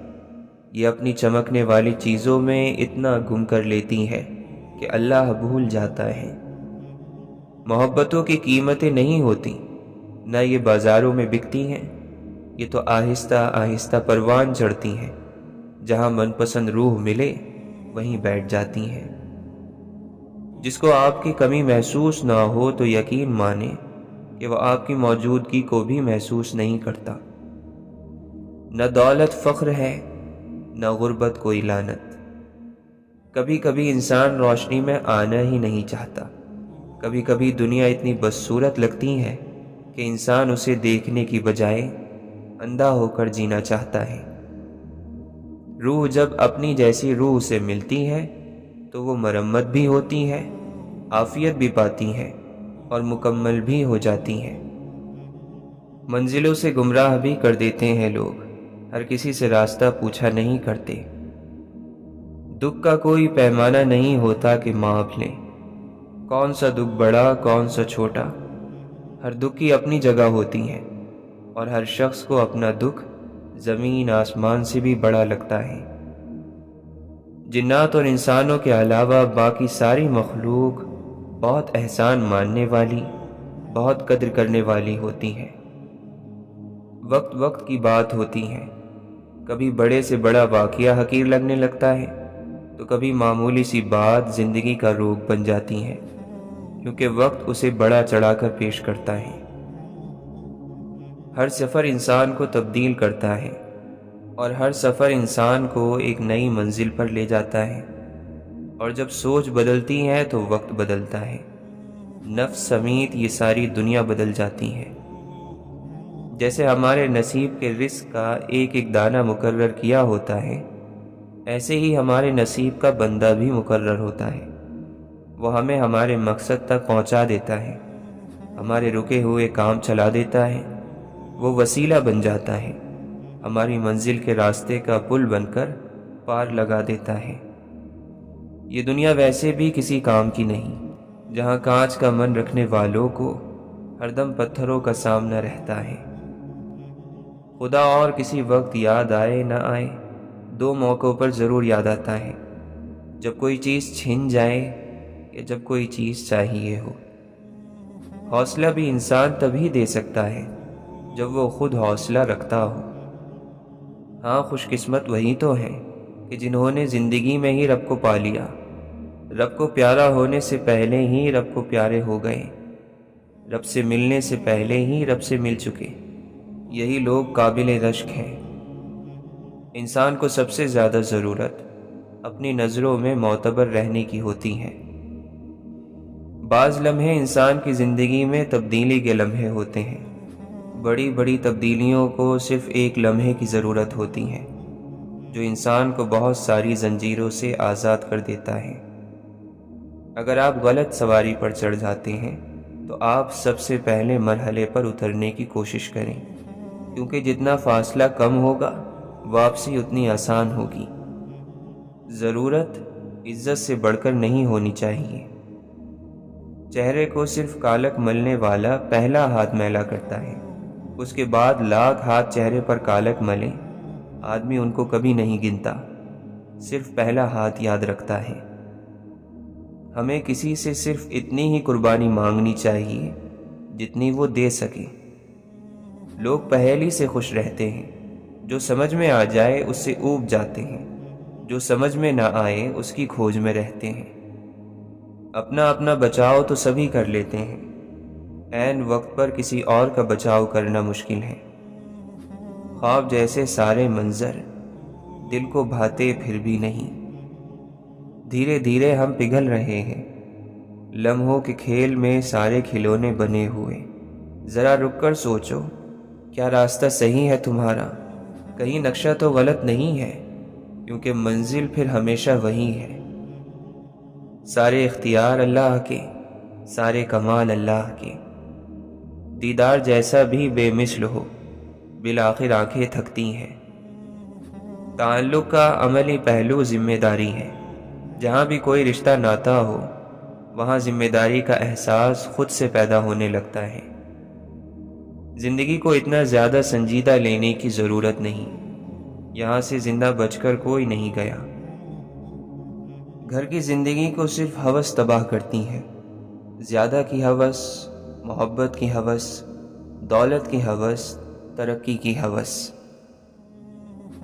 یہ اپنی چمکنے والی چیزوں میں اتنا گم کر لیتی ہے کہ اللہ بھول جاتا ہے۔ محبتوں کی قیمتیں نہیں ہوتی، نہ یہ بازاروں میں بکتی ہیں، یہ تو آہستہ آہستہ پروان چڑھتی ہیں، جہاں من پسند روح ملے وہیں بیٹھ جاتی ہیں۔ جس کو آپ کی کمی محسوس نہ ہو تو یقین مانے کہ وہ آپ کی موجودگی کو بھی محسوس نہیں کرتا۔ نہ دولت فخر ہے، نہ غربت کوئی لعنت۔ کبھی کبھی انسان روشنی میں آنا ہی نہیں چاہتا، کبھی کبھی دنیا اتنی بدصورت لگتی ہے کہ انسان اسے دیکھنے کی بجائے اندھا ہو کر جینا چاہتا ہے۔ روح جب اپنی جیسی روح سے ملتی ہے تو وہ مرمت بھی ہوتی ہے، عافیت بھی پاتی ہے اور مکمل بھی ہو جاتی ہے۔ منزلوں سے گمراہ بھی کر دیتے ہیں لوگ، ہر کسی سے راستہ پوچھا نہیں کرتے۔ دکھ کا کوئی پیمانہ نہیں ہوتا کہ ماپ لیں، کون سا دکھ بڑا کون سا چھوٹا، ہر دکھ کی اپنی جگہ ہوتی ہے، اور ہر شخص کو اپنا دکھ زمین آسمان سے بھی بڑا لگتا ہے۔ جنات اور انسانوں کے علاوہ باقی ساری مخلوق بہت احسان ماننے والی، بہت قدر کرنے والی ہوتی ہے۔ وقت وقت کی بات ہوتی ہے، کبھی بڑے سے بڑا واقعہ حقیر لگنے لگتا ہے تو کبھی معمولی سی بات زندگی کا روگ بن جاتی ہے، کیونکہ وقت اسے بڑا چڑھا کر پیش کرتا ہے۔ ہر سفر انسان کو تبدیل کرتا ہے، اور ہر سفر انسان کو ایک نئی منزل پر لے جاتا ہے، اور جب سوچ بدلتی ہے تو وقت بدلتا ہے، نفس سمیت یہ ساری دنیا بدل جاتی ہے۔ جیسے ہمارے نصیب کے رزق کا ایک ایک دانہ مقرر کیا ہوتا ہے، ایسے ہی ہمارے نصیب کا بندہ بھی مقرر ہوتا ہے۔ وہ ہمیں ہمارے مقصد تک پہنچا دیتا ہے، ہمارے رکے ہوئے کام چلا دیتا ہے، وہ وسیلہ بن جاتا ہے، ہماری منزل کے راستے کا پل بن کر پار لگا دیتا ہے۔ یہ دنیا ویسے بھی کسی کام کی نہیں، جہاں کانچ کا من رکھنے والوں کو ہر دم پتھروں کا سامنا رہتا ہے۔ خدا اور کسی وقت یاد آئے نہ آئے، دو موقعوں پر ضرور یاد آتا ہے، جب کوئی چیز چھن جائے یا جب کوئی چیز چاہیے ہو۔ حوصلہ بھی انسان تبھی دے سکتا ہے جب وہ خود حوصلہ رکھتا ہو۔ ہاں، خوش قسمت وہی تو ہیں کہ جنہوں نے زندگی میں ہی رب کو پا لیا، رب کو پیارا ہونے سے پہلے ہی رب کو پیارے ہو گئے، رب سے ملنے سے پہلے ہی رب سے مل چکے۔ یہی لوگ قابل رشک ہیں۔ انسان کو سب سے زیادہ ضرورت اپنی نظروں میں معتبر رہنے کی ہوتی ہے۔ بعض لمحے انسان کی زندگی میں تبدیلی کے لمحے ہوتے ہیں، بڑی بڑی تبدیلیوں کو صرف ایک لمحے کی ضرورت ہوتی ہے، جو انسان کو بہت ساری زنجیروں سے آزاد کر دیتا ہے۔ اگر آپ غلط سواری پر چڑھ جاتے ہیں تو آپ سب سے پہلے مرحلے پر اترنے کی کوشش کریں، کیونکہ جتنا فاصلہ کم ہوگا واپسی اتنی آسان ہوگی۔ ضرورت عزت سے بڑھ کر نہیں ہونی چاہیے۔ چہرے کو صرف کالک ملنے والا پہلا ہاتھ میلا کرتا ہے، اس کے بعد لاکھ ہاتھ چہرے پر کالک ملیں آدمی ان کو کبھی نہیں گنتا، صرف پہلا ہاتھ یاد رکھتا ہے۔ ہمیں کسی سے صرف اتنی ہی قربانی مانگنی چاہیے جتنی وہ دے سکے۔ لوگ پہیلی سے خوش رہتے ہیں، جو سمجھ میں آ جائے اس سے اوب جاتے ہیں، جو سمجھ میں نہ آئے اس کی کھوج میں رہتے ہیں۔ اپنا اپنا بچاؤ تو سبھی کر لیتے ہیں، عین وقت پر کسی اور کا بچاؤ کرنا مشکل ہے۔ خواب جیسے سارے منظر دل کو بھاتے پھر بھی نہیں۔ دھیرے دھیرے ہم پگھل رہے ہیں، لمحوں کے کھیل میں سارے کھلونے بنے ہوئے۔ ذرا رک کر سوچو، کیا راستہ صحیح ہے تمہارا؟ کہیں نقشہ تو غلط نہیں ہے، کیونکہ منزل پھر ہمیشہ وہی ہے۔ سارے اختیار اللہ کے، سارے کمال اللہ کے۔ دیدار جیسا بھی بے مثل ہو، بالآخر آنکھیں تھکتی ہیں۔ تعلق کا عملی پہلو ذمہ داری ہے۔ جہاں بھی کوئی رشتہ ناتا ہو، وہاں ذمہ داری کا احساس خود سے پیدا ہونے لگتا ہے۔ زندگی کو اتنا زیادہ سنجیدہ لینے کی ضرورت نہیں، یہاں سے زندہ بچ کر کوئی نہیں گیا۔ گھر کی زندگی کو صرف ہوس تباہ کرتی ہے، زیادہ کی ہوس، محبت کی ہوس، دولت کی ہوس، ترقی کی ہوس۔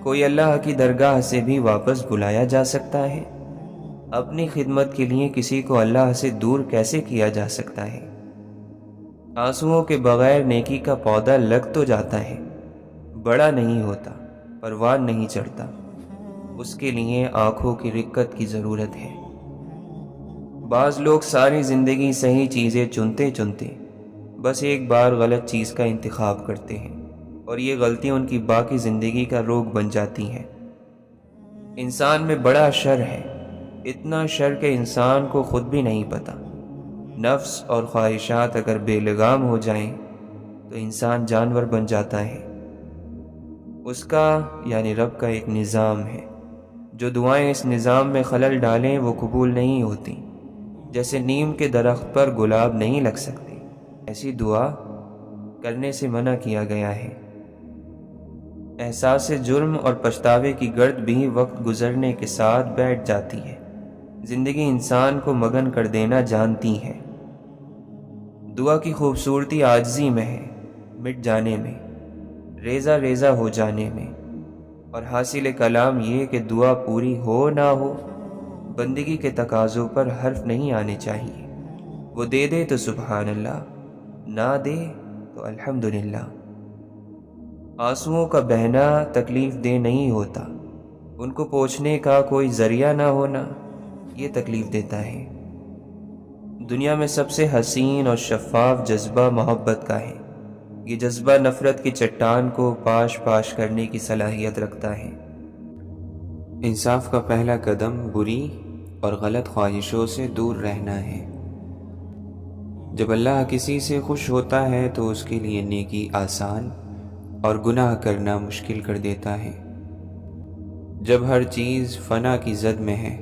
کوئی اللہ کی درگاہ سے بھی واپس بلایا جا سکتا ہے؟ اپنی خدمت کے لیے کسی کو اللہ سے دور کیسے کیا جا سکتا ہے؟ آنسوؤں کے بغیر نیکی کا پودا لگ تو جاتا ہے، بڑا نہیں ہوتا، پروان نہیں چڑھتا۔ اس کے لیے آنکھوں کی رقت کی ضرورت ہے۔ بعض لوگ ساری زندگی صحیح چیزیں چنتے چنتے بس ایک بار غلط چیز کا انتخاب کرتے ہیں، اور یہ غلطیاں ان کی باقی زندگی کا روگ بن جاتی ہیں۔ انسان میں بڑا شر ہے، اتنا شر کہ انسان کو خود بھی نہیں پتا۔ نفس اور خواہشات اگر بے لگام ہو جائیں تو انسان جانور بن جاتا ہے۔ اس کا یعنی رب کا ایک نظام ہے، جو دعائیں اس نظام میں خلل ڈالیں وہ قبول نہیں ہوتی۔ جیسے نیم کے درخت پر گلاب نہیں لگ سکتے، ایسی دعا کرنے سے منع کیا گیا ہے۔ احساس جرم اور پچھتاوے کی گرد بھی وقت گزرنے کے ساتھ بیٹھ جاتی ہے۔ زندگی انسان کو مگن کر دینا جانتی ہے۔ دعا کی خوبصورتی عاجزی میں ہے، مٹ جانے میں، ریزہ ریزہ ہو جانے میں، اور حاصل کلام یہ کہ دعا پوری ہو نہ ہو، بندگی کے تقاضوں پر حرف نہیں آنے چاہیے۔ وہ دے دے تو سبحان اللہ، نہ دے تو الحمدللہ۔ آنسوؤں کا بہنا تکلیف دہ نہیں ہوتا، ان کو پوچھنے کا کوئی ذریعہ نہ ہونا یہ تکلیف دیتا ہے۔ دنیا میں سب سے حسین اور شفاف جذبہ محبت کا ہے۔ یہ جذبہ نفرت کی چٹان کو پاش پاش کرنے کی صلاحیت رکھتا ہے۔ انصاف کا پہلا قدم بری اور غلط خواہشوں سے دور رہنا ہے۔ جب اللہ کسی سے خوش ہوتا ہے تو اس کے لیے نیکی آسان اور گناہ کرنا مشکل کر دیتا ہے۔ جب ہر چیز فنا کی زد میں ہے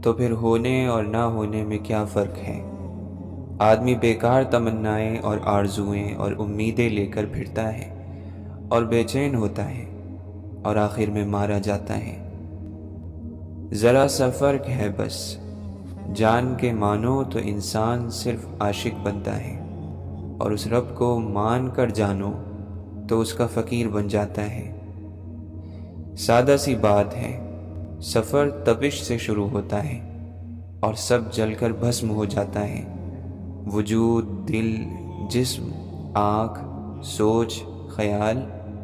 تو پھر ہونے اور نہ ہونے میں کیا فرق ہے؟ آدمی بیکار تمنائیں اور آرزوئیں اور امیدیں لے کر پھرتا ہے اور بے چین ہوتا ہے اور آخر میں مارا جاتا ہے۔ ذرا سا فرق ہے بس، جان کے مانو تو انسان صرف عاشق بنتا ہے، اور اس رب کو مان کر جانو تو اس کا فقیر بن جاتا ہے۔ سادہ سی بات ہے، سفر تپش سے شروع ہوتا ہے اور سب جل کر بھسم ہو جاتا ہے۔ وجود، دل، جسم، آنکھ، سوچ، خیال،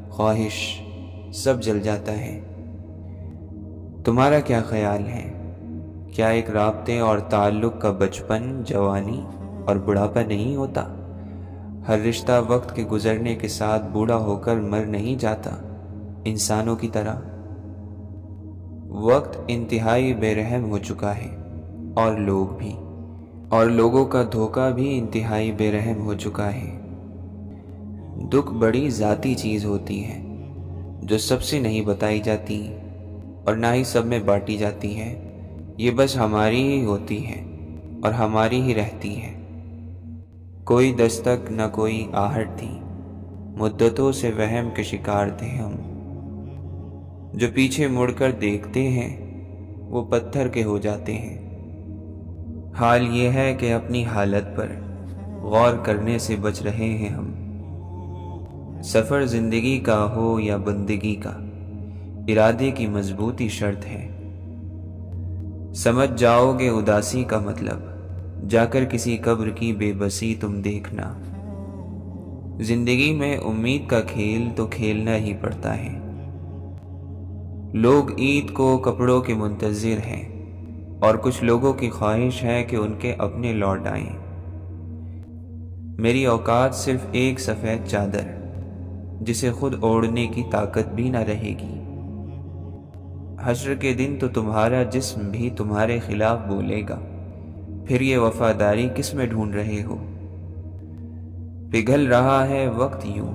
خواہش سب جل جاتا ہے۔ تمہارا کیا خیال ہے؟ کیا ایک رابطے اور تعلق کا بچپن، جوانی اور بڑھاپا نہیں ہوتا؟ ہر رشتہ وقت کے گزرنے کے ساتھ بوڑھا ہو کر مر نہیں جاتا، انسانوں کی طرح۔ وقت انتہائی بے رحم ہو چکا ہے، اور لوگ بھی، اور لوگوں کا دھوکہ بھی انتہائی بے رحم ہو چکا ہے۔ دکھ بڑی ذاتی چیز ہوتی ہے جو سب سے نہیں بتائی جاتی اور نہ ہی سب میں بانٹی جاتی ہے۔ یہ بس ہماری ہی ہوتی ہے اور ہماری ہی رہتی ہے۔ کوئی دستک نہ کوئی آہٹ تھی، مدتوں سے وہم کے شکار تھے ہم۔ جو پیچھے مڑ کر دیکھتے ہیں وہ پتھر کے ہو جاتے ہیں۔ حال یہ ہے کہ اپنی حالت پر غور کرنے سے بچ رہے ہیں ہم۔ سفر زندگی کا ہو یا بندگی کا، ارادے کی مضبوطی شرط ہے۔ سمجھ جاؤ گے اداسی کا مطلب، جا کر کسی قبر کی بے بسی تم دیکھنا۔ زندگی میں امید کا کھیل تو کھیلنا ہی پڑتا ہے۔ لوگ عید کو کپڑوں کے منتظر ہیں، اور کچھ لوگوں کی خواہش ہے کہ ان کے اپنے لوٹ آئیں۔ میری اوقات صرف ایک سفید چادر، جسے خود اوڑھنے کی طاقت بھی نہ رہے گی۔ حشر کے دن تو تمہارا جسم بھی تمہارے خلاف بولے گا، پھر یہ وفاداری کس میں ڈھونڈ رہے ہو؟ پگھل رہا ہے وقت یوں،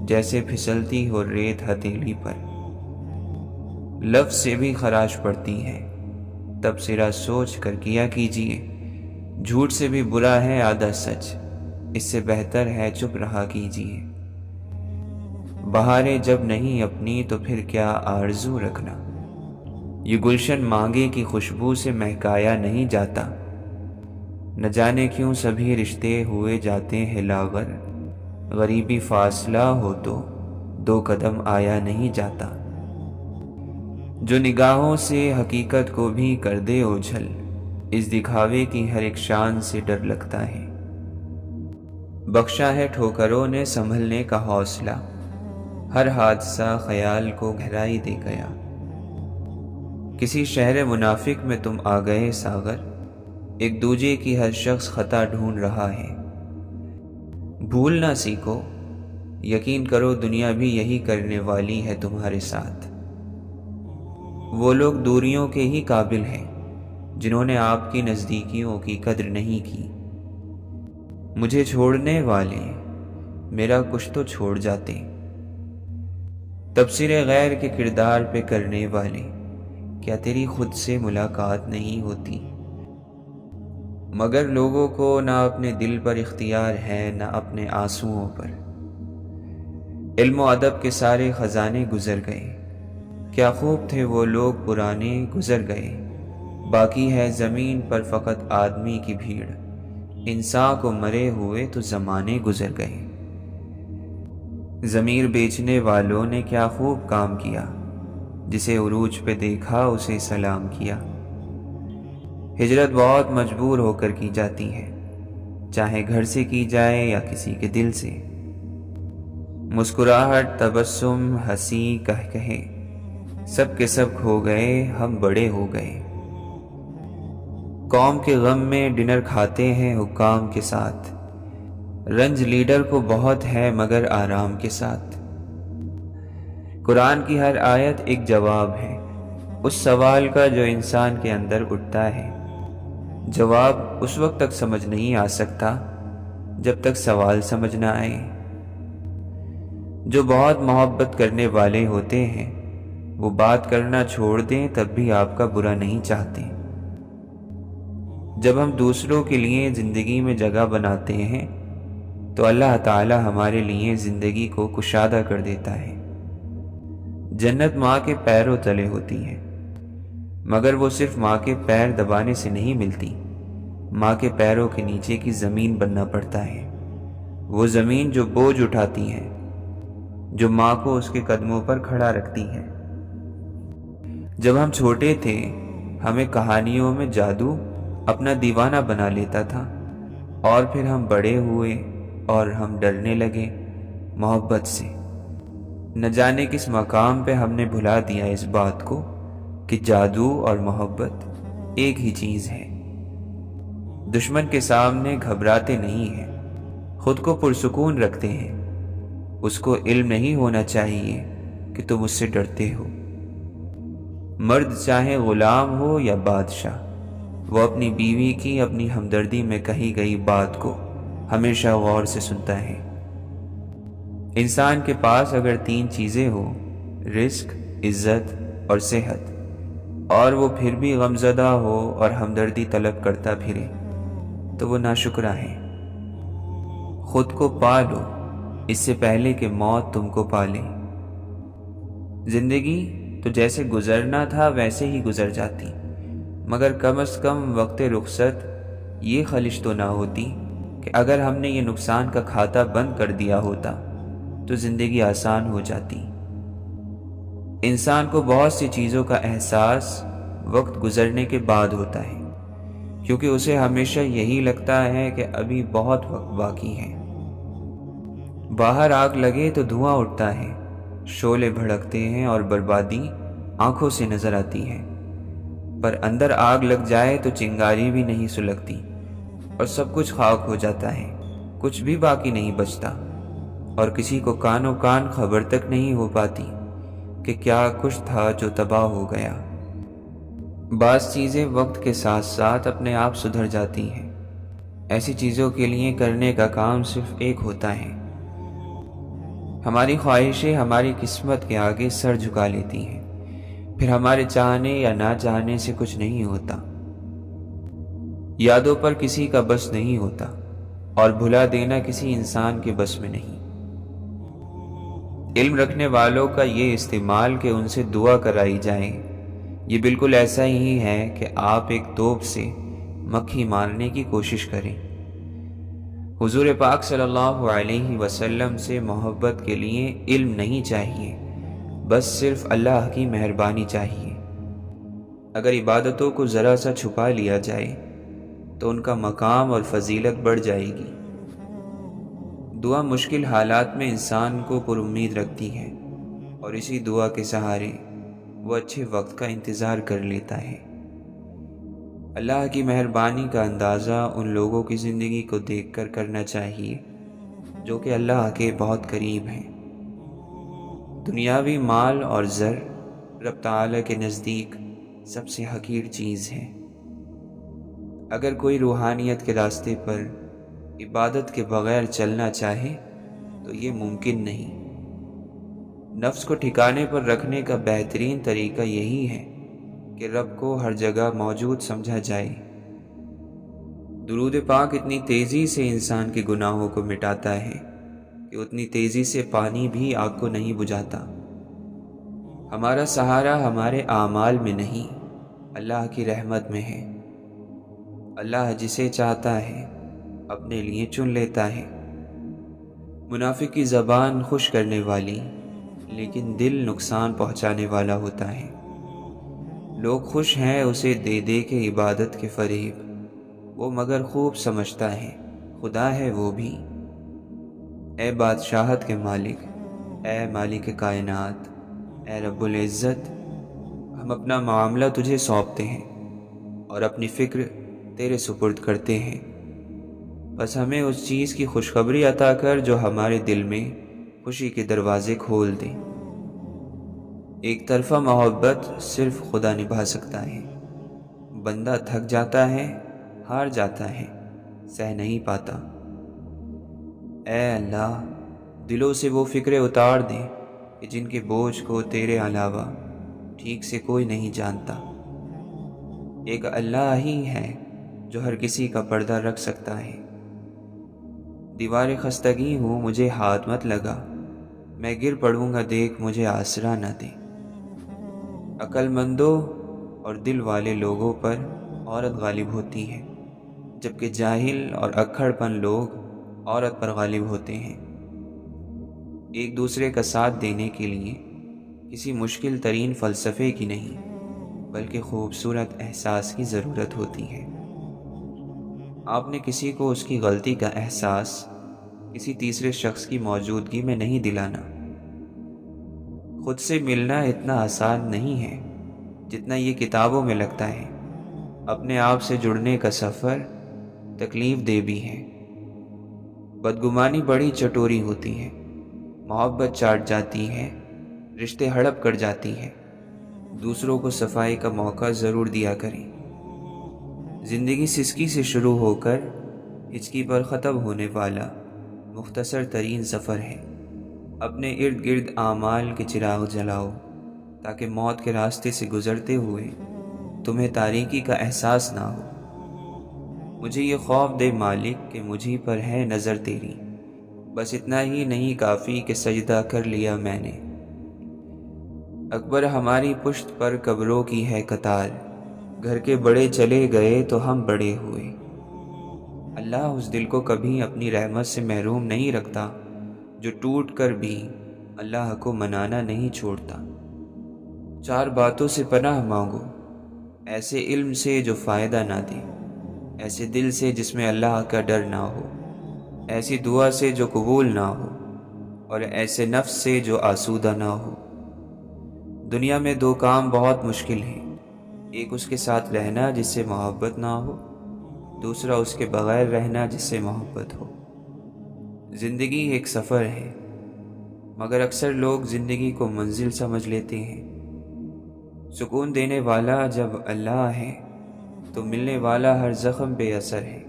جیسے پھسلتی ہو ریت ہتھیلی پر۔ لفظ سے بھی خراش پڑتی ہے، تبصرہ سوچ کر کیا کیجیے۔ جھوٹ سے بھی برا ہے آدھا سچ، اس سے بہتر ہے چپ رہا کیجیے۔ بہاریں جب نہیں اپنی تو پھر کیا آرزو رکھنا۔ یہ گلشن مانگے کی خوشبو سے مہکایا نہیں جاتا۔ نہ جانے کیوں سبھی رشتے ہوئے جاتے ہیں لاغر، غریبی فاصلہ ہو تو 2 قدم آیا نہیں جاتا۔ جو نگاہوں سے حقیقت کو بھی کر دے اوجھل، اس دکھاوے کی ہر ایک شان سے ڈر لگتا ہے۔ بخشا ہے ٹھوکروں نے سنبھلنے کا حوصلہ، ہر حادثہ خیال کو گہرائی دے گیا۔ کسی شہر منافق میں تم آ گئے ساغر، ایک دوجے کی ہر شخص خطا ڈھونڈ رہا ہے۔ بھول نہ سیکھو، یقین کرو دنیا بھی یہی کرنے والی ہے تمہارے ساتھ۔ وہ لوگ دوریوں کے ہی قابل ہیں جنہوں نے آپ کی نزدیکیوں کی قدر نہیں کی۔ مجھے چھوڑنے والے میرا کچھ تو چھوڑ جاتے، تبصرے غیر کے کردار پہ کرنے والے، کیا تیری خود سے ملاقات نہیں ہوتی؟ مگر لوگوں کو نہ اپنے دل پر اختیار ہے نہ اپنے آنسوؤں پر۔ علم و ادب کے سارے خزانے گزر گئے، کیا خوب تھے وہ لوگ پرانے گزر گئے۔ باقی ہے زمین پر فقط آدمی کی بھیڑ، انسان کو مرے ہوئے تو زمانے گزر گئے۔ ضمیر بیچنے والوں نے کیا خوب کام کیا، جسے عروج پہ دیکھا اسے سلام کیا۔ ہجرت بہت مجبور ہو کر کی جاتی ہے، چاہے گھر سے کی جائے یا کسی کے دل سے۔ مسکراہٹ، تبسم، ہنسی، کہے سب کے سب کھو گئے، ہم بڑے ہو گئے۔ قوم کے غم میں ڈنر کھاتے ہیں حکام کے ساتھ، رنج لیڈر کو بہت ہے مگر آرام کے ساتھ۔ قرآن کی ہر آیت ایک جواب ہے اس سوال کا جو انسان کے اندر اٹھتا ہے۔ جواب اس وقت تک سمجھ نہیں آ سکتا جب تک سوال سمجھ نہ آئے۔ جو بہت محبت کرنے والے ہوتے ہیں وہ بات کرنا چھوڑ دیں تب بھی آپ کا برا نہیں چاہتے۔ جب ہم دوسروں کے لیے زندگی میں جگہ بناتے ہیں تو اللہ تعالی ہمارے لیے زندگی کو کشادہ کر دیتا ہے۔ جنت ماں کے پیروں تلے ہوتی ہے، مگر وہ صرف ماں کے پیر دبانے سے نہیں ملتی، ماں کے پیروں کے نیچے کی زمین بننا پڑتا ہے۔ وہ زمین جو بوجھ اٹھاتی ہے، جو ماں کو اس کے قدموں پر کھڑا رکھتی ہے۔ جب ہم چھوٹے تھے ہمیں کہانیوں میں جادو اپنا دیوانہ بنا لیتا تھا، اور پھر ہم بڑے ہوئے اور ہم ڈرنے لگے محبت سے۔ نہ جانے کس مقام پہ ہم نے بھلا دیا اس بات کو کہ جادو اور محبت ایک ہی چیز ہے۔ دشمن کے سامنے گھبراتے نہیں ہیں، خود کو پرسکون رکھتے ہیں۔ اس کو علم نہیں ہونا چاہیے کہ تم اس سے ڈرتے ہو۔ مرد چاہے غلام ہو یا بادشاہ، وہ اپنی بیوی کی اپنی ہمدردی میں کہی گئی بات کو ہمیشہ غور سے سنتا ہے۔ انسان کے پاس اگر 3 چیزیں ہو، رزق، عزت اور صحت، اور وہ پھر بھی غمزدہ ہو اور ہمدردی طلب کرتا پھرے تو وہ ناشکرا ہے۔ خود کو پالو اس سے پہلے کہ موت تم کو پالے۔ زندگی تو جیسے گزرنا تھا ویسے ہی گزر جاتی، مگر کم از کم وقت رخصت یہ خلش تو نہ ہوتی کہ اگر ہم نے یہ نقصان کا کھاتا بند کر دیا ہوتا تو زندگی آسان ہو جاتی۔ انسان کو بہت سی چیزوں کا احساس وقت گزرنے کے بعد ہوتا ہے، کیونکہ اسے ہمیشہ یہی لگتا ہے کہ ابھی بہت وقت باقی ہے۔ باہر آگ لگے تو دھواں اٹھتا ہے، شعلے بھڑکتے ہیں اور بربادی آنکھوں سے نظر آتی ہے، پر اندر آگ لگ جائے تو چنگاری بھی نہیں سلگتی اور سب کچھ خاک ہو جاتا ہے، کچھ بھی باقی نہیں بچتا، اور کسی کو کانوں کان خبر تک نہیں ہو پاتی کہ کیا کچھ تھا جو تباہ ہو گیا۔ بعض چیزیں وقت کے ساتھ ساتھ اپنے آپ سدھر جاتی ہیں۔ ایسی چیزوں کے لیے کرنے کا کام صرف ایک ہوتا ہے۔ ہماری خواہشیں ہماری قسمت کے آگے سر جھکا لیتی ہیں، پھر ہمارے چاہنے یا نہ چاہنے سے کچھ نہیں ہوتا۔ یادوں پر کسی کا بس نہیں ہوتا، اور بھلا دینا کسی انسان کے بس میں نہیں۔ علم رکھنے والوں کا یہ استعمال کہ ان سے دعا کرائی جائے، یہ بالکل ایسا ہی ہے کہ آپ ایک توپ سے مکھی مارنے کی کوشش کریں۔ حضور پاک صلی اللہ علیہ وسلم سے محبت کے لیے علم نہیں چاہیے، بس صرف اللہ کی مہربانی چاہیے۔ اگر عبادتوں کو ذرا سا چھپا لیا جائے تو ان کا مقام اور فضیلت بڑھ جائے گی۔ دعا مشکل حالات میں انسان کو پر امید رکھتی ہے، اور اسی دعا کے سہارے وہ اچھے وقت کا انتظار کر لیتا ہے۔ اللہ کی مہربانی کا اندازہ ان لوگوں کی زندگی کو دیکھ کر کرنا چاہیے جو کہ اللہ کے بہت قریب ہیں۔ دنیاوی مال اور زر رب تعالی کے نزدیک سب سے حقیر چیز ہے۔ اگر کوئی روحانیت کے راستے پر عبادت کے بغیر چلنا چاہے تو یہ ممکن نہیں۔ نفس کو ٹھکانے پر رکھنے کا بہترین طریقہ یہی ہے کہ رب کو ہر جگہ موجود سمجھا جائے۔ درود پاک اتنی تیزی سے انسان کے گناہوں کو مٹاتا ہے کہ اتنی تیزی سے پانی بھی آگ کو نہیں بجھاتا۔ ہمارا سہارا ہمارے اعمال میں نہیں، اللہ کی رحمت میں ہے۔ اللہ جسے چاہتا ہے اپنے لیے چن لیتا ہے۔ منافق کی زبان خوش کرنے والی لیکن دل نقصان پہنچانے والا ہوتا ہے۔ لوگ خوش ہیں اسے دے دے کے عبادت کے فریب، وہ مگر خوب سمجھتا ہے خدا ہے وہ بھی۔ اے بادشاہت کے مالک، اے مالک کائنات، اے رب العزت، ہم اپنا معاملہ تجھے سونپتے ہیں اور اپنی فکر تیرے سپرد کرتے ہیں۔ بس ہمیں اس چیز کی خوشخبری عطا کر جو ہمارے دل میں خوشی کے دروازے کھول دے۔ ایک طرفہ محبت صرف خدا نبھا سکتا ہے۔ بندہ تھک جاتا ہے، ہار جاتا ہے، سہ نہیں پاتا۔ اے اللہ، دلوں سے وہ فکریں اتار دے کہ جن کے بوجھ کو تیرے علاوہ ٹھیک سے کوئی نہیں جانتا۔ ایک اللہ ہی ہے جو ہر کسی کا پردہ رکھ سکتا ہے۔ دیوار خستگی ہوں مجھے ہاتھ مت لگا، میں گر پڑوں گا دیکھ مجھے آسرا نہ دے۔ عقل مندوں اور دل والے لوگوں پر عورت غالب ہوتی ہے، جبکہ جاہل اور اکھڑ پن لوگ عورت پر غالب ہوتے ہیں۔ ایک دوسرے کا ساتھ دینے کے لیے کسی مشکل ترین فلسفے کی نہیں بلکہ خوبصورت احساس کی ضرورت ہوتی ہے۔ آپ نے کسی کو اس کی غلطی کا احساس کسی تیسرے شخص کی موجودگی میں نہیں دلانا۔ خود سے ملنا اتنا آسان نہیں ہے جتنا یہ کتابوں میں لگتا ہے۔ اپنے آپ سے جڑنے کا سفر تکلیف دہ بھی ہے۔ بدگمانی بڑی چٹوری ہوتی ہے، محبت چاٹ جاتی ہے، رشتے ہڑپ کر جاتی ہے۔ دوسروں کو صفائی کا موقع ضرور دیا کریں۔ زندگی سسکی سے شروع ہو کر ہچکی پر ختم ہونے والا مختصر ترین سفر ہے۔ اپنے ارد گرد اعمال کے چراغ جلاؤ تاکہ موت کے راستے سے گزرتے ہوئے تمہیں تاریکی کا احساس نہ ہو۔ مجھے یہ خوف دے مالک کہ مجھی پر ہے نظر تیری، بس اتنا ہی نہیں کافی کہ سجدہ کر لیا میں نے۔ اکبر ہماری پشت پر قبروں کی ہے قطار، گھر کے بڑے چلے گئے تو ہم بڑے ہوئے۔ اللہ اس دل کو کبھی اپنی رحمت سے محروم نہیں رکھتا جو ٹوٹ کر بھی اللہ کو منانا نہیں چھوڑتا۔ 4 باتوں سے پناہ مانگو، ایسے علم سے جو فائدہ نہ دے، ایسے دل سے جس میں اللہ کا ڈر نہ ہو، ایسی دعا سے جو قبول نہ ہو، اور ایسے نفس سے جو آسودہ نہ ہو۔ دنیا میں 2 کام بہت مشکل ہیں، ایک اس کے ساتھ رہنا جس سے محبت نہ ہو، دوسرا اس کے بغیر رہنا جس سے محبت ہو۔ زندگی ایک سفر ہے، مگر اکثر لوگ زندگی کو منزل سمجھ لیتے ہیں۔ سکون دینے والا جب اللہ ہے تو ملنے والا ہر زخم بے اثر ہے۔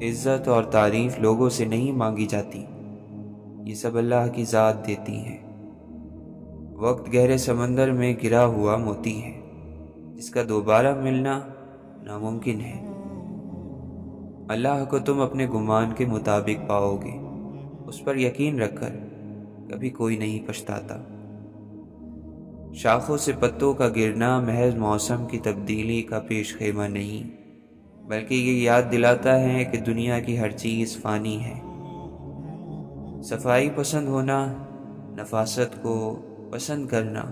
عزت اور تعریف لوگوں سے نہیں مانگی جاتی، یہ سب اللہ کی ذات دیتی ہے۔ وقت گہرے سمندر میں گرا ہوا موتی ہے، جس کا دوبارہ ملنا ناممکن ہے۔ اللہ کو تم اپنے گمان کے مطابق پاؤ گے، اس پر یقین رکھ کر کبھی کوئی نہیں پچھتاتا۔ شاخوں سے پتوں کا گرنا محض موسم کی تبدیلی کا پیش خیمہ نہیں، بلکہ یہ یاد دلاتا ہے کہ دنیا کی ہر چیز فانی ہے۔ صفائی پسند ہونا، نفاست کو پسند کرنا،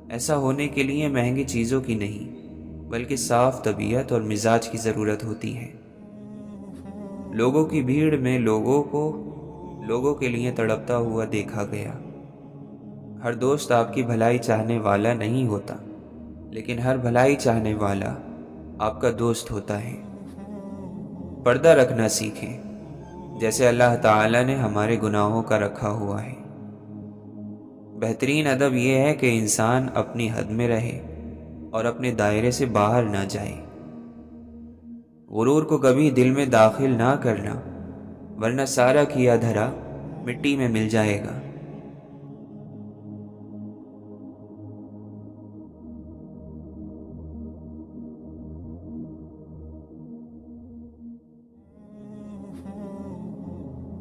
ایسا ہونے کے لیے مہنگی چیزوں کی نہیں بلکہ صاف طبیعت اور مزاج کی ضرورت ہوتی ہے۔ لوگوں کی بھیڑ میں لوگوں کے لیے تڑپتا ہوا دیکھا گیا۔ ہر دوست آپ کی بھلائی چاہنے والا نہیں ہوتا، لیکن ہر بھلائی چاہنے والا آپ کا دوست ہوتا ہے۔ پردہ رکھنا سیکھیں، جیسے اللہ تعالی نے ہمارے گناہوں کا رکھا ہوا ہے۔ بہترین ادب یہ ہے کہ انسان اپنی حد میں رہے اور اپنے دائرے سے باہر نہ جائے۔ غرور کو کبھی دل میں داخل نہ کرنا، ورنہ سارا کیا دھرا مٹی میں مل جائے گا۔